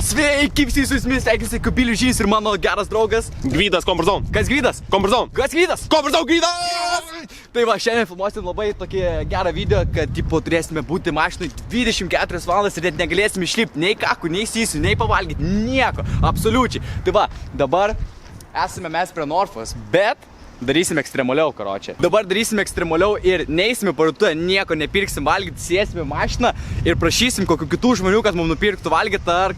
Sveiki, visi su jumis, sveikinasi Kubilius Žys ir mano geras draugas Gvydas Comfort Zone. Kas Gvydas? Comfort Zone. Kas Gvydas? Comfort Zone Gvydas! Tai va, šiandien filmuosim labai tokį gerą video, kad tipo turėsime būti mašinai 24 valandas ir net negalėsim išlipti nei kakų, nei sysių, nei pavalgyti, nieko, absoliučiai. Tai va, dabar esame mes prie Norfos, bet darysim ekstremaliau, karočią. Dabar darysim ekstremaliau ir neįsime parduotuvę, nieko nepirksim valgyti, sėsime mašiną ir prašysim kokių kitų žmonių, kad mums nupirktų valgyti ar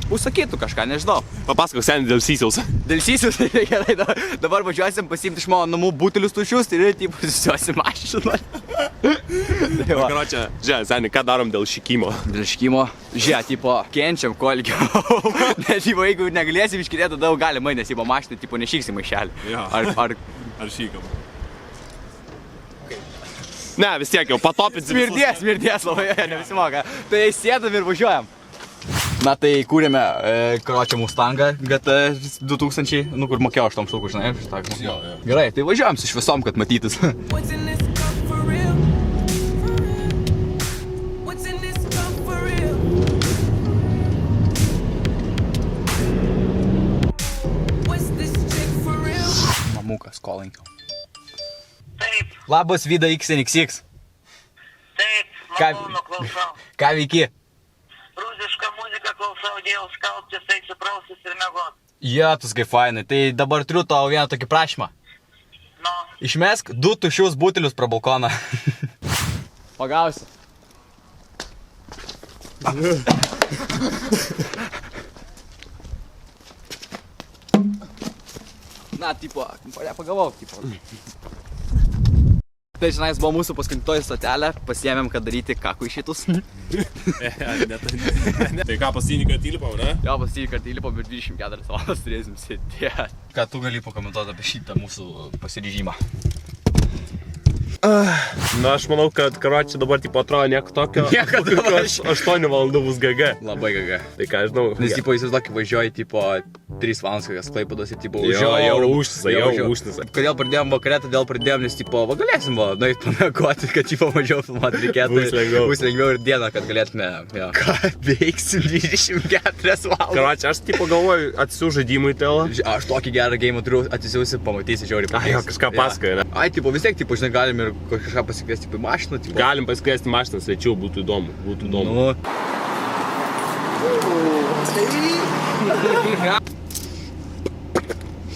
užsakytų kažką, nežinau. Papasakok seniai dėl sysiaus. Dėl sysiaus, tai gerai, dabar važiuosim pasiimti iš mano namų butelius tuščius ir tipo susiuosim mašiną. Karočią, žiūrėk, seniai, ką darom dėl šikimo? Dėl šikimo, žiūrėk, tipo, kenčiam kuo ilgiau. Nes, tipo, jeigu negalėsim iškirėti, tada galimai, nes, tipo, mašiną, tipo, nešyksim maišelį. Ar šykam? Ne, vis tiek jau patopinsim. Smirties labai, nevisimoka. Tai sėdam ir važiuojam. Na tai kūrėme karočią Mustangą GT 2000, nu kur mokėjau 8 štukų, žinai, Jo. Gerai, tai važiuojam su šviesom, kad matytis. Mamukas, kolinkiau. Taip, Labas, Vida XNXX. taip, Ką- malonu klausau. Ką veiki? Rusišką muziką klausau, dėjau skalbtis, eisiu prausis ir miegot. Jėtus, kaip fainai. Tai dabar turiu tau vieną tokį prašymą. Nu, Išmesk 2 tuščius butelius pro balkoną. Pagausi. Na, tipo, pagavau, tipo. Tai žinais, buvo mūsų paskutintoji stotelė, pasiėmėm, kad daryti kakų išėtus. Tai ką, paskutinį kartą įlipau, ne? Jo, paskutinį kartą įlipom ir 24 valandas turėsim sėdėti. Ką tu gali pakomentuoti apie šitą mūsų pasiryžimą? Na, aš manau, kad karočią dabar tipo atrodo nieko tokio. Nieko tokio. 8 valandų bus GG. Labai gaga. Tai ką, žinau. Nes, tipo, įsivaizduok, važiuoji, tipo, 3 valandas kokias Klaipėdos ir, tipo, Jau užtisai. Kodėl pradėjom vakarę, todėl pradėjom, nes, tipo, va galėsim, va, nueit pamėgoti, kad, tipo, mažiau filmuoti reikėtų. Bus lengviau ir dieną, kad galėtume, jo. Ką veiksim 24 valandas? Karočią, aš tipo galvoju, atsiu žaidimui tėlą. Aš tokį gerą geimą turiu, atsisiausi, pamatysi, žiauriai. Ai, jo, kažką pasakoja, ne? Ai, tipo, vis tiek, tipo, žinai, galim ir kažką pasikviesti, tipo, į mašiną, tipo. Galim pasikviesti mašiną svečių, būtų įdomu. Nu.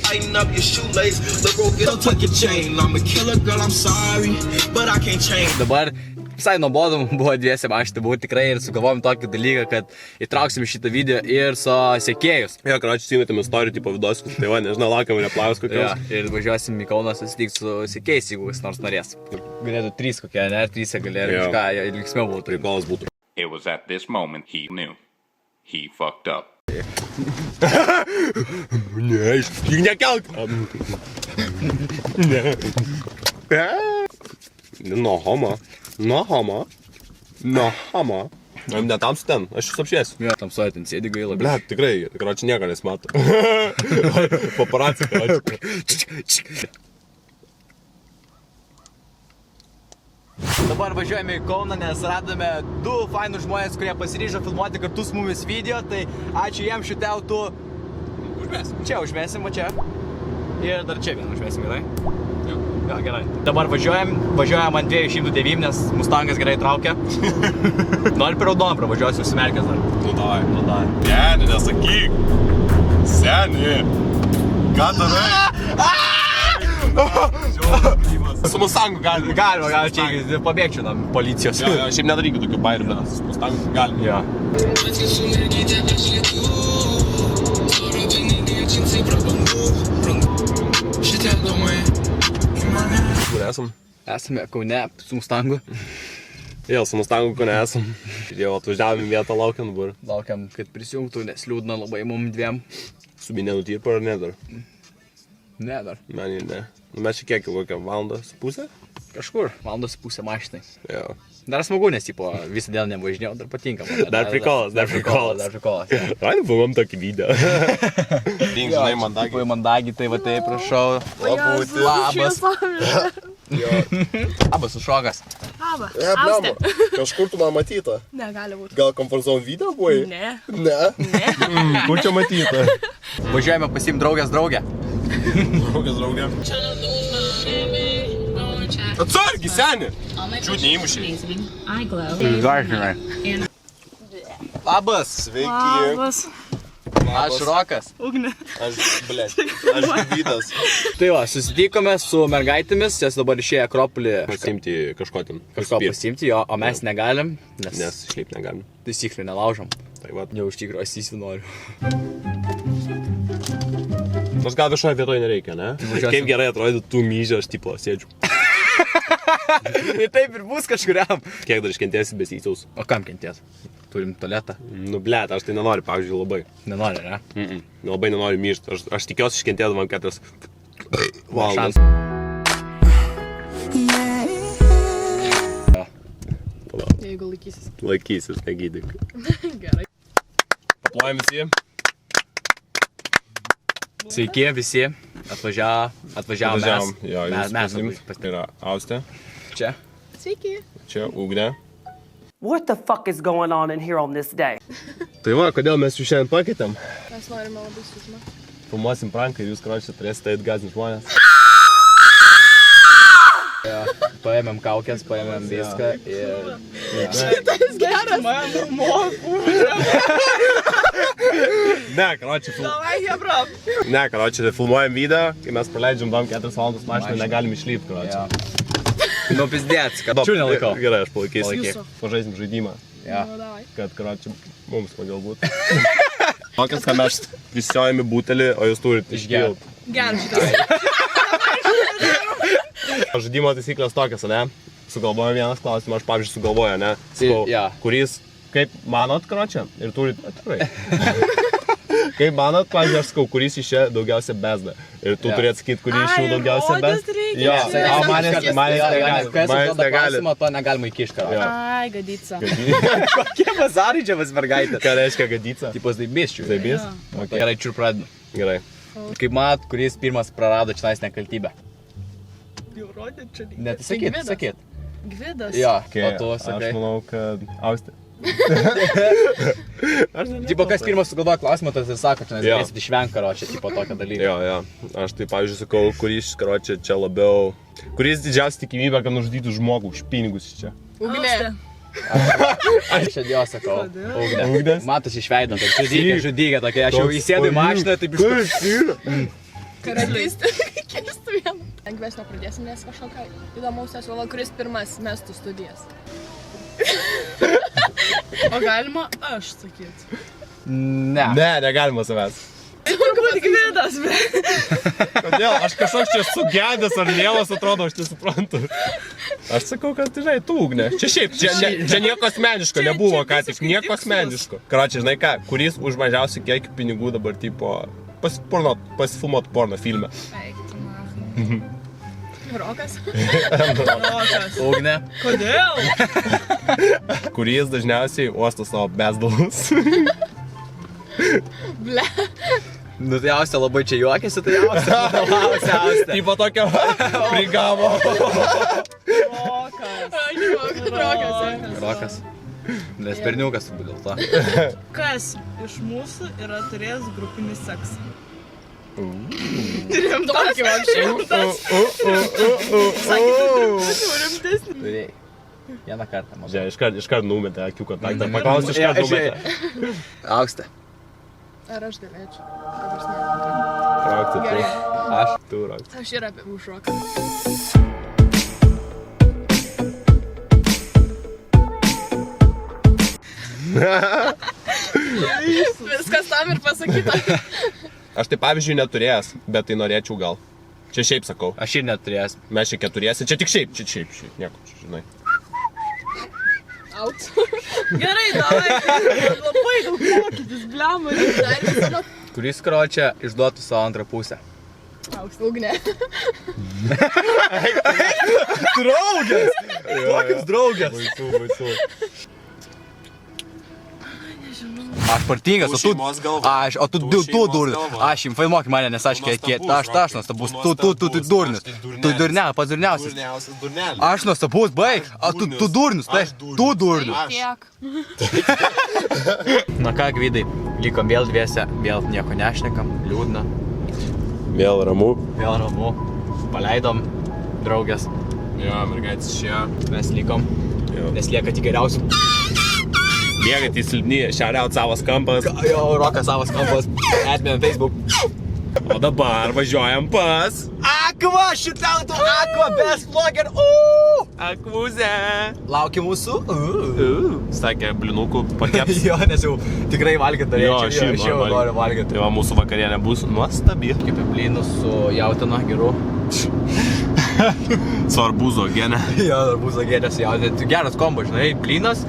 Tighten up your shoelace, the rope, it'll tuck your chain. I'm a killer, girl, I'm sorry, but I can't change. Dabar visai nuobodu buvo dviese mašinai, buvo tikrai ir sugalvojom tokį dalyką, kad įtrauksim šitą video ir su sekėjus. Jo, karočią, įsimetėm istorijų tipo vidoskus, tai va, nežinau, laukiam reklaus kokios. Ja, ir važiuosim į Kauną susitikti su sekėjais, jeigu kas nors norės. Galėtų 3 kokie, ne, 3 galėtų Jo. kažką, linksmiau būtų. Reikalas būtų. It was at this moment he knew. He fucked up. Ne, juk nekelk. No homo. No homo. No homo. Ne tamsu ten, aš jūs apšviesiu. Ja, tamsuoja ten sėdi gaila. Ble, tikrai, karočią nieko nesimato. Paparacija, karočią. Dabar važiuojame į Kauną, nes radome 2 fainus žmonės, kurie pasiryžo filmuoti kartu su mumis video, tai ačiū jiems šitau tu. Užmesim. Čia užmesim, o čia. Ir dar čia vieną užmesim, gerai? Jo, gerai. Dabar važiuojam ant 209, nes Mustangas gerai traukia. Nori per raudoną pravažiuosiu, užsimerkęs dar. Nu, davai. Nu, da. Seni, nesakyk. Seni. Ką darai? Su Mustangu galima. Galima, čia pabėgčiau nuo policijos. Jo, šiaip nedarykit tokių bairių, bet su Mustangu galima. Jo. Kur esam? Esame Kaune su Mustangu. Jo, su Mustangu kur nesam. Jau atvažiavom į vietą, laukiam dabar. Laukiam, kad prisijungtų, nes liūdna labai mum dviem. Su minėnu tirpa ar ne dar? Ne, dar. Man ir ne. Nu, mes čia kiek jau kokią valandą su pusę? Kažkur, valandos pusę mašinai. Jo. Dar smagu, nes, tipo, visą dieną nevažinėjau, dar patinka. Dar prikolas. Dar prikolas. Ai, buvom tokį video. Dink, žinai, mandagiai. Mandagiai, tai va tai prašau. Labas. Abas sušokas. Aba. Blema. Kažkur tu man matyta. Negali būti. Gal Comfort Zone video buvai? Ne. Ne? Kur čia matyta? Važiuojame pasiim draugės draugę. Draugė. Atsargi, seni! Čiūt neįmušiai. Garžinai. Labas. Sveiki. Labas. Aš Rokas. Ugnė. Aš Vydas. Tai va, susitikome su mergaitėmis, jas dabar išėjo Akropolį Pasimti kažko ten. kažko pasiimti, jo, o mes negalim, Nes šiaip negalim. taisyklių nelaužom. Tai va. Jau iš tikrųjų asysiu noriu. Nors gal viešoje vietoje nereikia, ne? Kaip gerai atrodytų tų myžę, aš tipo sėdžiu. Tai taip ir bus kažkuriam. Kiek dar iškentėsi besįsiaus? O kam kentės? Turim tualetą. Nu, blėt, aš tai nenoriu, pavyzdžiui, labai. Nenori, ne? Labai nenoriu myžti. Aš tikiuosi iškentėdavom 4 valandas. Jeigu laikysis. Laikysis, negydyk. Gerai. Paplojam visi. Sveiki visi. Atvažiavom mes. Jo, jūs mes pasim. Yra Austė. čia. Sveiki. Čia Ugnė. What the fuck is going on in here on this day? Tai va, kodėl mes jūs šiandien pakeitėm? Mes norime labai sužinoti. Filmuosim pranką ir jūs, karočiui, turėsite atgazinti žmonės. Paėmėm kaukės, paėmėm viską ir... Šitas geras. Mano moku. Ne, karočiui, filmuojam video, kai mes praleidžiam 4 valandas mašiną, negalim išlipti, karočiui. Nu, pizdėts, kad čiū nelaikau. Gerai, aš palaikysiu. Palaikyk. Pažaisim žaidimą, Ja. Nu, davai. kad, karočiui, mums smagiau būtų. Tokias, kad mes prisiojame butelį, o jūs turite išgėlt. Geras šitas. Žaidimo taisyklės tokias, ne? Sugalvoju vienas klausimas, aš pavyzdžiui sugalvoju, ne? Sakau, Ja. kuris, kaip manot, karočiui, ir turit, atvirai. Kaip manot, pavyzdžiui, aš sakau, kuris iš čia daugiausia bezda. Ir tu turėt sakyti, kuris iš jų daugiausia bezda. Jo, o manęs negali. To negalima įkišti. Ai, gadica. Kokie bazarai čia vas mergaitė? Ką reiškia gadica? Tipos daibėščių. Zaibys? Okay. Gerai, čiur pradėm. Gerai. Kaip mat, kuris pirmas prarado čia nekaltybę? Jau rodė čia. Ne, tai sakyt, Gvidas. sakyt. Gvidas. Jo, Okay, o tu sakai. aš manau, kad Austė. Tipo, kas pirmas sugalvoja klausimą, tas ir sako, čia Jo. nesėt išvengt karo, čia tipo tokio dalyko. Jo. Aš tai, pavyzdžiui, sakau, kuris, karočiui, čia labiau... Kuris didžiausia tikimybė, kad nužudytų žmogų už pinigus čia. Ugnė. Aš čia dėl sakau. Ugnė. Ugnės? Matas išveido, tai žudykė tokia. Aš jau įsėdu į mašiną, taip iš... Karalystė. Kirstų vieną. Lengvesnio pradėsim, nes kažkokia įdomaus nesuola, kuris pirmas mestų studijas. O galima aš sakyti? Ne. Ne, negalima savęs. Turbūt Gvidas, bet. Kodėl? Aš kažkoks čia sugedęs ar mielas atrodo, aš tai suprantu. Aš sakau, kad žinai, tu Ugnė. Čia šiaip, čia nieko asmeniško nebuvo, ką tik, nieko asmeniško. Karočiui, žinai ką, kuris už mažiausiai kiekį pinigų dabar tipo pasifilmuot porno filme. Eik, tu mažinai. Rokas? Ugnė. Kodėl? Kuris dažniausiai uosto savo bezdalus. Ble. Nu tai Austė labai čia juokėsi, tai Austė. Tipo tokio prigavo. Rokas. Rokas. Nes berniukas turbūt dėl to. Kas iš mūsų yra turėjęs grupinį seksą? Rimtokį vapšiau. Rimtesnį. Turėjai. Vieną kartą, man. Žiūrėk, iškart numetė akių kontaktą. Paklausiu, iškart numetė. Austė. Ar aš galėčiau? Rakti tu. Gerai. Aš. Tu rakti. Aš ir apie už roką. Viskas tam ir pasakyta. Aš tai pavyzdžiui neturėjęs, bet tai norėčiau gal. Čia šiaip sakau. Aš ir neturėjęs. Mes čia keturiesi, čia tik šiaip, nieko, čia žinai. Out. Gerai, davai. Labai daug mokytis, blemą. Kuris karočią išduotų savo antrą pusę? Ugnė. Draugės! Kokios draugės? Baisu. Aš partingas, Tu o tu... šeimos galva. O tu Tu šeimos durnis. galva. Aš infilmuok mane, nes aš nuostabus. Tu durnis. Tu pats durniausias. Durniausias durnelis. Aš nuostabus, baig. Tu durnis, tai. Tu durnis. Tiek. Na ką, Gvidai, likom vėl dviese, vėl nieko nešnekam, liūdna. Vėl ramu. Vėl ramu. Paleidom draugės. Jo, mergaitės čia. Mes likom. Jo. Nes lieka tik geriausių. Liekantys silpni, šiauriaut savas kampas. Jo, Rokas savas kampas. Admin Facebook. O dabar važiuojam pas... Aqua, šitautų Aqua, best vlogger. Akvuzę. Laukia mūsų. Sakė, blinukų pakeps. Jo, nes jau tikrai valgyt norėčiau. Jo, Aš jau noriu valgyti. Tai va, mūsų vakarienė bus nuostabi. Kaip blynus su jautina, geru. Su arbūzo gene. Jo, arbūzo gėnė su jautina. Tai geras kombo, žinai, blynas,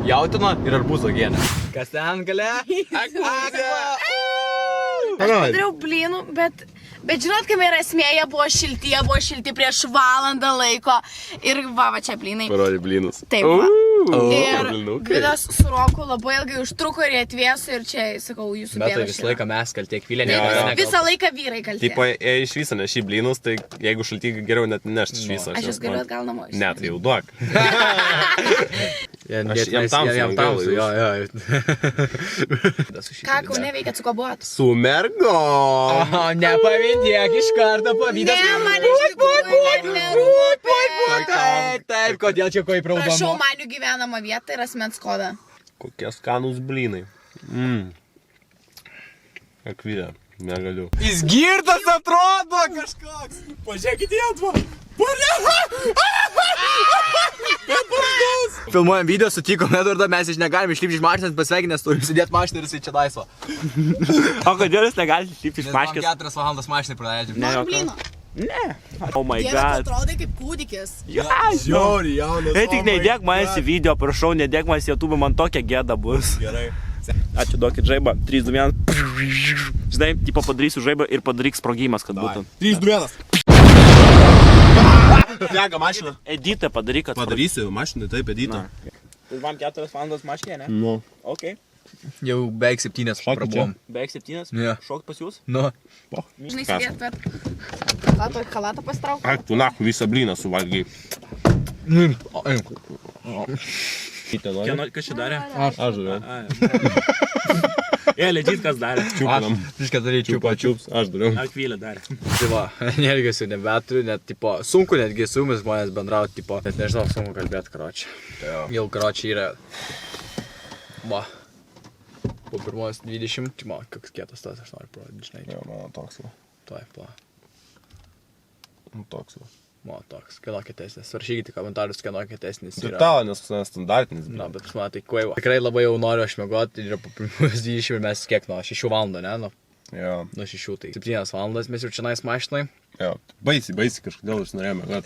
jautina ir arbūzo gėnė. Kas ten gale? Aqua! Aš padariau blynų, bet žinot, kam yra esmė, jie buvo šilti prieš valandą laiko. Ir va čia blynai. Parodė blynus. Taip va. Ir blinukai. Gvidas su Roku labai ilgai užtruko ir jie atvėso ir čia, sakau, jūsų Bet tai bėda visą šiandien. laiką mes kalti, Akvilė Jo, jo. niekada Visą laiką vyrai kalti. Tipo, jei iš viso neši blynus, tai jeigu šalti geriau net nešti iš viso. Aš jūs galiu atgal namo. Ne, tai jau duok. Aš jam tamsu, jo. Ką, Kaune veikėt, su ko buvot? Su mergo. O, nepavydėk iš karto pavydės. Ne, man iš tikrųjų nerūpi. Taip, kodėl čia ko įpraudama? Prašau, man jų gyvenamą vietą ir asmens kodą. Kokie skanūs blynai. Akvilė, negaliu. Jis girtas atrodo kažkoks. Pažiūrėkit į atvą. Filmuojam video, sutikom Edvardą, mes negalim išlipti iš mašinos, pasveikinęs, turim sėdėti mašiną ir jisai čia laisvo. O kodėl jūs negalite išlipti iš Nes man maškės? 4 valandas mašinai praleidžiam. Noriu blyno. Oh my Dieve, god. atrodai kaip kūdikis. Žiauri, jaunas. Ei, tik neįdėk manęs į video, prašau, nedėk manęs į YouTube, man tokia gėda bus. Gerai. Ačiū, duokit žaibą. 3, 2, 1. Žinai, tipo padarysiu žaibą ir padaryk sprogimas, kad būtų. 3, 2, 1. Dega mašiną. Editą padaryk, kad... Padarysi mašiną, taip, editą. Tai man 4 valandos maškė, ne? Nu. Ok. Jau beveik 7 prabuvom. Beveik 7. Jo. Šokt pas jūs? Nu. Žinai, sėdėt, bet chalatą pasitrauk. Ak, tu nahu visą blyną suvalgai. Kas čia darė? Aš dariau. Legit, kas darė? Čiupinam. Viską daryti Čiupa, čiups, aš dariau. Akvilė darė. Tai va, energijos jau nebeturiu, net, tipo, sunku netgi su jumis žmonės bendrauti, tipo, net nežinau, sunku kalbėti, karočią. Jau, karočią yra, va, po pirmos 20, čia man, koks kietas tas, aš noriu parodyti, žinai. Jo, mano toks va. Taip, va, Toks va. man toks, kieno kietesnis. Svaršykite komentarus, kieno kietesnis Ir yra. tavo, nes standartinis. Na, bet pas mane tai kvaiva. Tikrai labai jau noriu aš miegoti ir po pirmos 20 ir mes kiek nuo 6 valandų, ne? Jo. Nuo 6, tai 7 valandas mes jau čia nais mašinai. Jo. Baisiai kažkodėl aš norėjome, kad...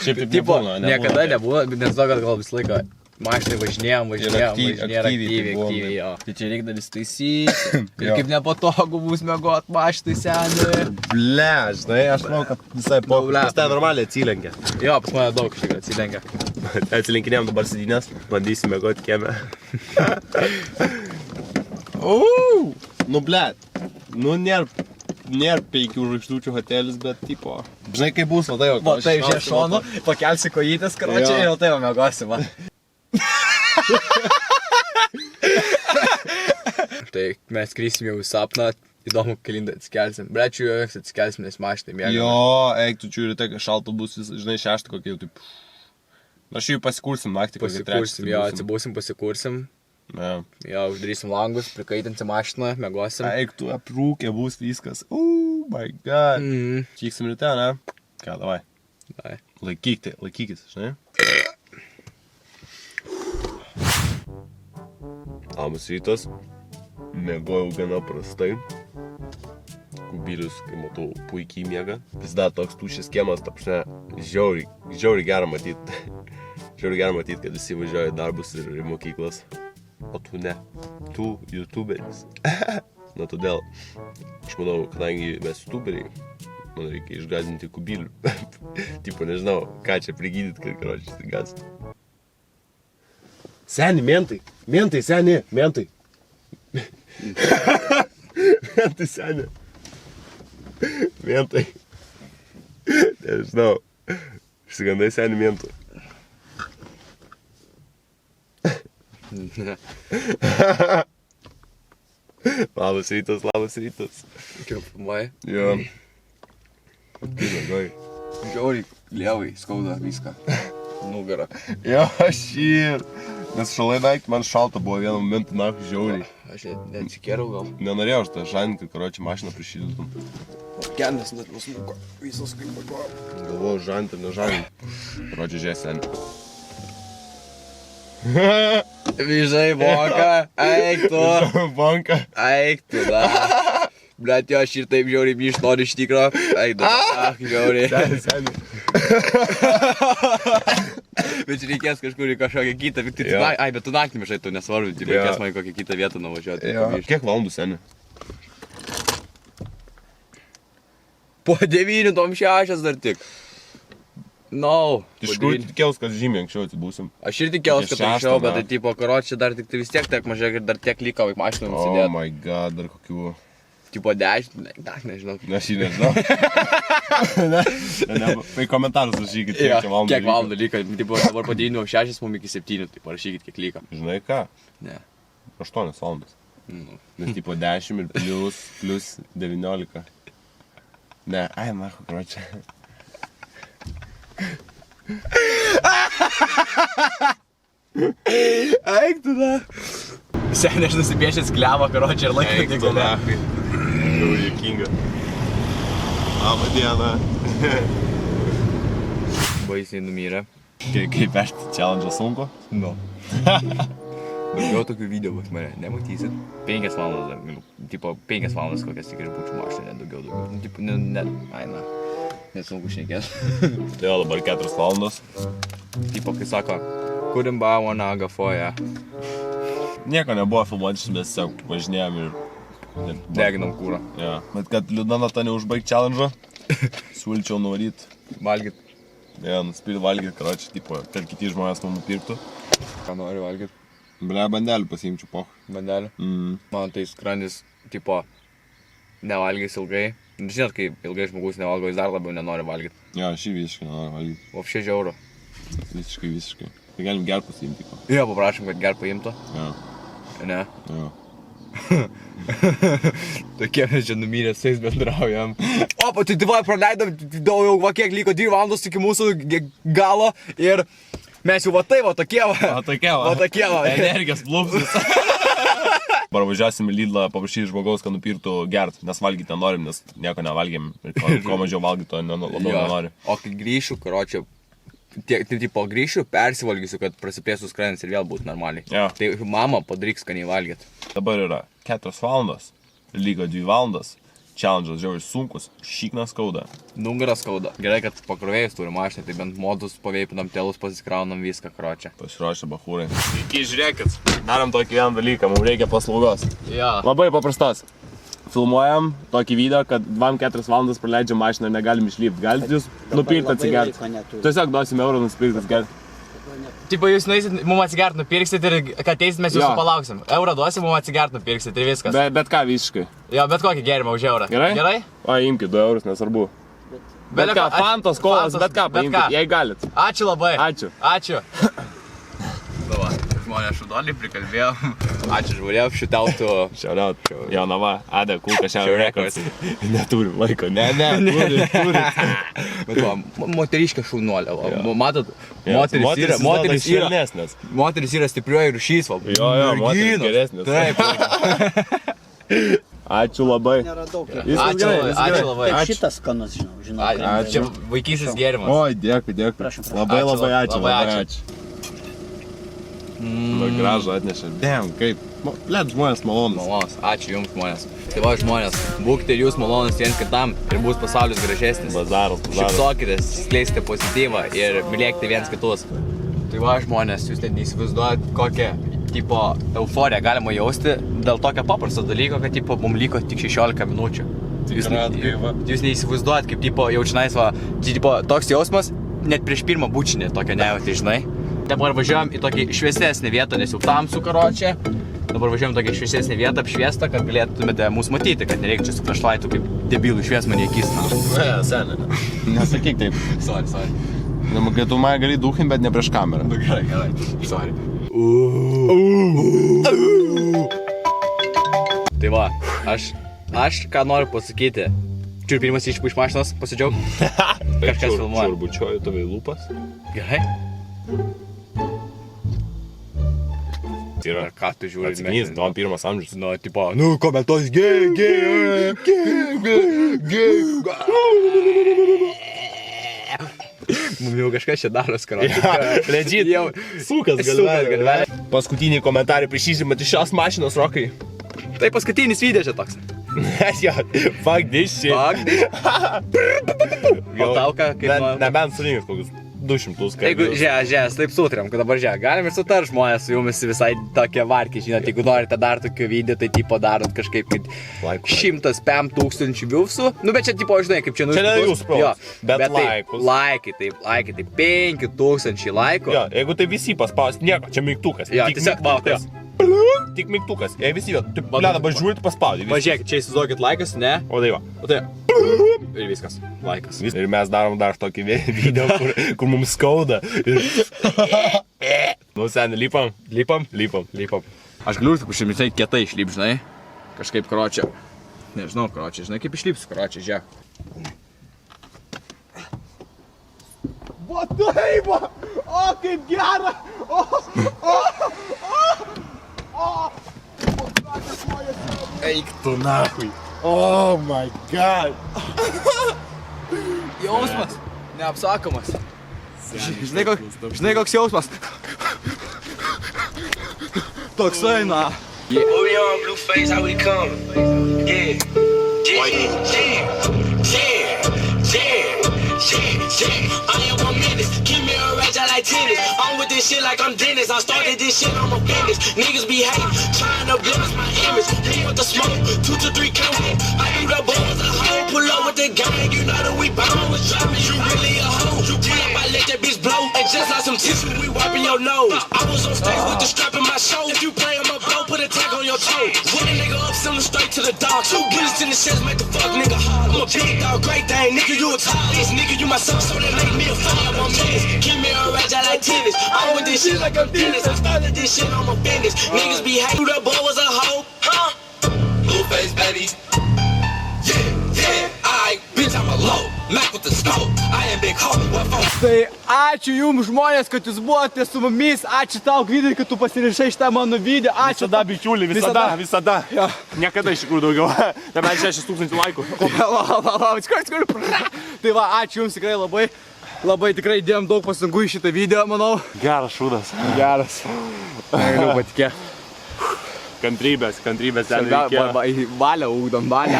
Šiaip taip Tipo, nebūna, niekada nebūna, nes to, kad gal visą laiką mašinai važinėjom, aktyviai aktyviai, jo. Tai čia reikia dar įsitaisyti. Ir Jo. kaip nepatogu bus miegot mašinai seniai. Ble, žinai, aš manau, kad visai po... Ble. Pas tai normaliai atsilenkia. Jo, pas mane daug šiek tiek atsilenkia. Atsilenkinėjom dabar sėdynės, bandysim mėgoti kieme. Nu, ble, nu nėra 5 žvaigždučių hotelis, bet tipo... Žinai, kaip bus, va tai jau... Va, taip, čia šonu, pakelsi kojytės, karočią, ir tai jau miegosi, va. Tai mes skrisim jau į sapną, įdomu, kelindą atsikelsim. Brečiu, jau atsikelsim, nes mašinai mėgame. Jo, eik, tu čia ryte, kai šalto bus, žinai, 6 kokį jau taip... Aš jų pasikursim naktį, kokį 3. Pasikursim, jo, atsibūsim, pasikursim. Ja. Jo, uždarysim langus, prikaitinsim mašiną, mėgosim. Eik, tu aprūkė bus viskas. Oh my god. Čyksim ryte, ne? Ką, davai. Dai. Laikykis, žinai. Labas rytas. Mėgojau gana prastai. Kubilius, kai matau, puikiai miega. Vis dar toks tušės kiemas, ta prasme, žiauriai gera matyti. Žiauriai gera matyti, kad visi važiuoja į darbus ir į mokyklas. O tu ne. Tu youtuberis. Na todėl, aš manau, kadangi mes youtuberiai, man reikia išgazdinti Kubilių. Tipo, nežinau, ką čia prigydyti, kad karočiai tai gazdinti. Seni, mentai, seni, mentai. Mentai, seni. Mentai. Nežinau. Išsigandai, seni, mentų. Labas rytas, labas rytas. Kaip filmuoji? Jo. Gai. Žiauriai, lievai, skauda viską. Nugarą. Jo, aš ir. Nes šalai naktį man šalta buvo vieną momentą naktį žiauriai. Aš neatsikėriau gal. Nenorėjau aš tą žaninti, kad karočią mašiną prišydytum. Kendas net nusmuko. Visas kaip pago. Galvojau žaninti ar nežaninti. Karočią žiūrės, seni. Vyžai, bonka. Eik tu. Banka. Eik tu, da. Blet, jo, aš ir taip žiauriai myš noriu iš tikro. Eik, da. Žiauriai. Seni. Bet reikės kažkur į kažkokią kitą vietą. Ai, bet tu naktį mišai, tu nesvarbu. Reikės man į kokią kitą vietą nuvažiuoti. Kiek valandų, seni? Po 9, tom 6 dar tik. No. Iš kur tikėjaus, kad žymiai anksčiau atsibūsim? Aš ir tikėjaus, kad anksčiau, bet tai tipo, karočią dar tik tai vis tiek tiek mažai ir dar tiek liko mašiną nusidėti. Oh my god, dar kokių... Tipo 10, nežinau. Aš jį nežinau. Tai komentarus rašykit, kiek čia valandų. Kiek valandų liko. Tipo, dabar po 9, 6 mums iki 7, tai parašykit, kiek liko. Žinai ką? Ne. 8 valandas. Nes tipo 10 ir plus 19. Ne, ai, marko, karočią. Eik tu da. Seniai aš nusipiešęs klevą, karočią ir laiką Eik tu nahai. Jau juokinga. Labą dieną. Baisiai numyrė. Kaip vežti challenge sunku? Nu. Daugiau tokių video bus mane, nematysit. 5 valandas dar, tipo 5 valandas kokias tikrai būčiau mašinę, daugiau. Tipo, ne, ai na, nesunku šnekėt. Jo, dabar 4 valandos. Tipo, kai sako, kurim bavo naga foja. Nieko nebuvo filmuotis, mes tiesiog važinėjom ir... Deginam kūrą. Jo, bet kad liūdna nata neužbaigt challenge'o, siūlyčiau nuvaryt. Valgyt. Jo, nuspirti valgyt, karočią, tipo, kad kiti žmonės man nupirktų. Ką nori valgyt? Ble, bandelį pasiimčiau poch. Bandelį? Man tai skrandis, tipo, nevalgys ilgai. Žinot, kai ilgai žmogus nevalgo, jis dar labiau nenori valgyt. Jo, aš jį visiškai nenoriu valgyt. Vopšė žiauru. Visiškai. Tai galim ger pasiimti, ko. Jo, paprašom, kad ger paimtų. Jo. Ne? Jo. Tokie mes čia numyrės su jais bendraujam. O, tai va, praleidom, jau va kiek liko 2 valandos iki mūsų galo ir mes jau va tai, va tokie va. Va tokie va. Va tokie va. Energijos plūpsis. Parvažiuosim į Lidlą, paprašyti žmogaus, kad nupirktų gert, nes valgyti nenorim, nes nieko nevalgėm. Ir ko mažiau valgyti, to labiau nenori. O kai grįšiu, karočią, tipo grįšiu, persivalgysiu, kad prasiplėsiu skrandis ir vėl būtų normaliai. Jo. Tai mama padaryk skaniai valgyti. Dabar yra 4 valandos, lygo 2 valandos, challenge'as žiauriai sunkus, šiknas skauda. Nugaras skauda. Gerai, kad pakrovėjus turi mašiną, tai bent modus paveipinam telus, pasiskraunam viską, karočią. Pasiruošę bachūrai. Iki žiūrėkit, darom tokį vieną dalyką, mums reikia paslaugos. Jo. Labai paprastos. Filmuojam tokį video, kad 2-4 valandas praleidžiam mašiną ir negalim išlipti. Galite jūs nupirkti atsigerti. Tiesiog duosim eurą nusipirkti atsigerti. Tipo, jūs nueisit, mums atsigert nupirksit ir kad ateisit, mes jūsų palauksim. Eurą duosim, mums atsigert nupirksit ir viskas. Bet ką visiškai. Jo, bet kokį gėrimą už eurą. Gerai? Gerai? O, imkit 2 eurus, nesvarbu. Bet ką, fantos, kolas, bet ką paimkit, jei galit. Ačiū labai. Ačiū. Ačiū. Dava, žmonės šudolį prikalbėjom. Ačiū žmonėm, šitautų. Šiauriaut. Jonava, Ade, Kulka, Šiauriaut Records. Neturim laiko, ne, turi. Bet va, moteriškė šaunuolė, va. Matot, moteris yra stiprioji rūšys, va. Jo, moteris geresnės. Taip. Ačiū labai. Ačiū labai. Šitas skanus, žinau. Čia vaikysis gėrimas. Oi, dėkui. Labai ačiū. Gražu atnešė. Damn, kaip. Blet, žmonės malonus. Ačiū jums, žmonės. Tai va, žmonės, būkite ir jūs malonus viens kitam ir bus pasaulis gražesnis. Bazaras. Šipsokitės, skleiskite pozityvą ir mylėkite viens kitus. Tai va, žmonės, jūs net neįsivaizduojat, kokią tipo euforiją galima jausti dėl tokio paprasto dalyko, kad tipo mums liko tik 16 minučių. Jūs neįsivaizduojat, kaip tipo jaučinais, va, tipo toks jausmas, net prieš pirmą bučinį tokio nejauti, žinai. Dabar važiuojam į tokį šviesesnį vietą, nes jau tamsu, karočią. Dabar važiuojam tokią šviesesnę vietą, apšviestą, kad galėtumėte mūsų matyti, kad nereikia čia su flashlightu kaip debilų švies mane į akis. Ne, senė. Nesakyk taip. Sorry. Kai tu mane gali dūchinti, bet ne prieš kamerą. Nu gerai. Sorry. Tai va, aš ką noriu pasakyti. Čiurpinimas iš mašinos, pasidžiaug. Kažkas filmuoja. Čurbučioju tave į lūpas. Gerai. Yra. Ką tu žiūri? Atsakinys, 21 amžius. Nu, tipo, komentuos gay. Mums jau kažkas čia daros, karoči. Legit. Jau Sukas galvelė. Paskutiniai komentarai priešysimą iš šios mašinos, Rokai. Tai paskutinis video čia toks. Jo, fuck this shit. O tau ką, kaip... Nebent surinkęs kokius 200 Jeigu, kartus. taip sutarėm, kad dabar galim ir sutar žmonės su jumis visai tokie varkiai, žinot, jeigu norite dar tokio video, tai tipo darot kažkaip, kad 105,000 viewsų, nu bet čia tipo, žinai, kaip čia Čia ne jūs pros, bet laikus. Laikai, taip, 5,000 laikų. Jo, jeigu tai visi paspaus, nieko, čia mygtukas. Jo, Tik tiesiog, mygtukas. Tik mygtukas. Jei visi vėl, tu dabar žiūrit paspaudai. Pažiūrėkit, čia įsivaizduokit laikas, ne? O tai va. O tai... Ir viskas, laikas. Ir mes darom dar tokį video, kur mums skauda. Nu, seniai, lipam. Lypam. Aš galiu tik užsiminti kietai išlyp, žinai. Kažkaip karočią. Nežinau, karočią, žinai, kaip išlypsiu, karočią, žiūrėk. Va taip, o kaip gera. Eik tu nahui. Oh my god. Jausmas, neapsakomas. Žinai koks jausmas. Toksai, na. Oh, young blue face, how we come? Yeah. I am 1 minute, give me a rage, I like tennis. I'm with this shit like I'm Dennis. I started this shit, I'm a business. Niggas be hating, trying to blemish my image. Leave with the smoke, 2 to 3 counting. I do the balls, a hoe, pull up with the gang. You know that we bound with dropping, you really a hoe. You pull up, I let that bitch blow. And just like some tissue, we wiping your nose. I was on stage with the strap in my show. If you play, I'ma blow, put a tag on your toe. Put a nigga up, send him straight to the dog. 2 bullets in the chest, make the fuck nigga hard. I'm a big dog, great thing, nigga, you a top. This nigga, you my son, so that make me a 5 minutes. Give me a rage, I like tennis. I'm with this shit like I'm Dennis. I started this shit, I'm a business. Niggas be hating, the boy was a hoe. Huh? Blue face, baby. Yeah. I, bitch, I'm a low. Mac with the scope. I am big hoe. What for? Tai ačiū jums žmonės, kad jūs buvote su mumis. Ačiū tau, Gvidai, kad tu pasirašai šitą mano video. Ačiū. Visada, bičiuli, visada. Niekada iš tikrųjų daugiau. Nebent 6,000 laikų. Tai va, ačiū jums tikrai labai. Labai tikrai dėjom daug pasangų į šitą video, manau. Geras šūdas. Geras. Negaliu patikėti. Kantrybės ten reikėjo. Valią ugdom, valią.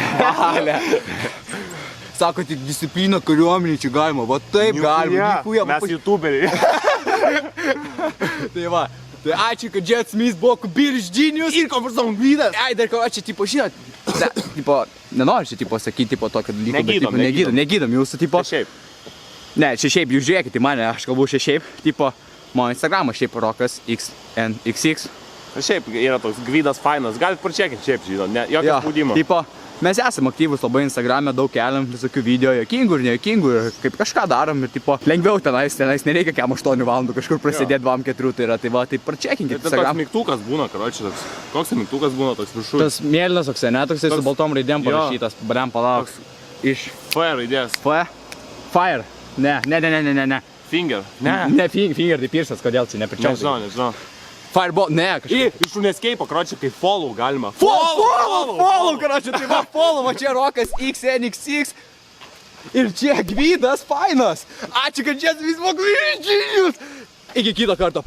Sako, tik discipliną kariuomenį čia galima, va taip galima. Mes youtuberiai. Tai va, tai ačiū, kad Jet Smith buvo kubilius genius. Ir konversam Gvidas. Ai, dar ko, čia, tipo, žinot, nenoriu čia, tipo, sakyti, tipo, tokio dalyko, bet, tipo, negydom jūsų, tipo. Šiaip. Ne, čia šiaip, jūs žiūrėkite į mane, aš kalbu čia šiaip, tipo, mano Instagramas šiaip Rokas XNXX. Šiaip yra toks Gvidas fainas, galit pračekinti šiaip, žinot, ne, jokio spaudimo. Tipo, mes esame aktyvus labai Instagrame, daug keliam visokių video, jokingų ir nejokingų, ir kaip kažką darom ir tipo, lengviau tenais nereikia kem 8 valandų kažkur prasidėti 2-4, tai yra, tai va, tai pračekinkit Instagram. Toks mygtukas būna, karoči, toks, koks mygtukas būna toks viršūnė? Tas mėlynas toks, ne, toks su baltom raidėm parašytas, bariam palauk. Iš F raidės. Fire. Ne. Finger. Ne, finger, tai pirštas, kodėl čia nepričiausiai. Nežinau. Fireball, ne, kažkaip. Iš unescape, karoči, kai follow galima. Follow, karoči, tai va, follow, va čia Rokas XNXX. Ir čia Gvidas fainas. Ačiū, kad čia vis buvo genius. Iki kito karto.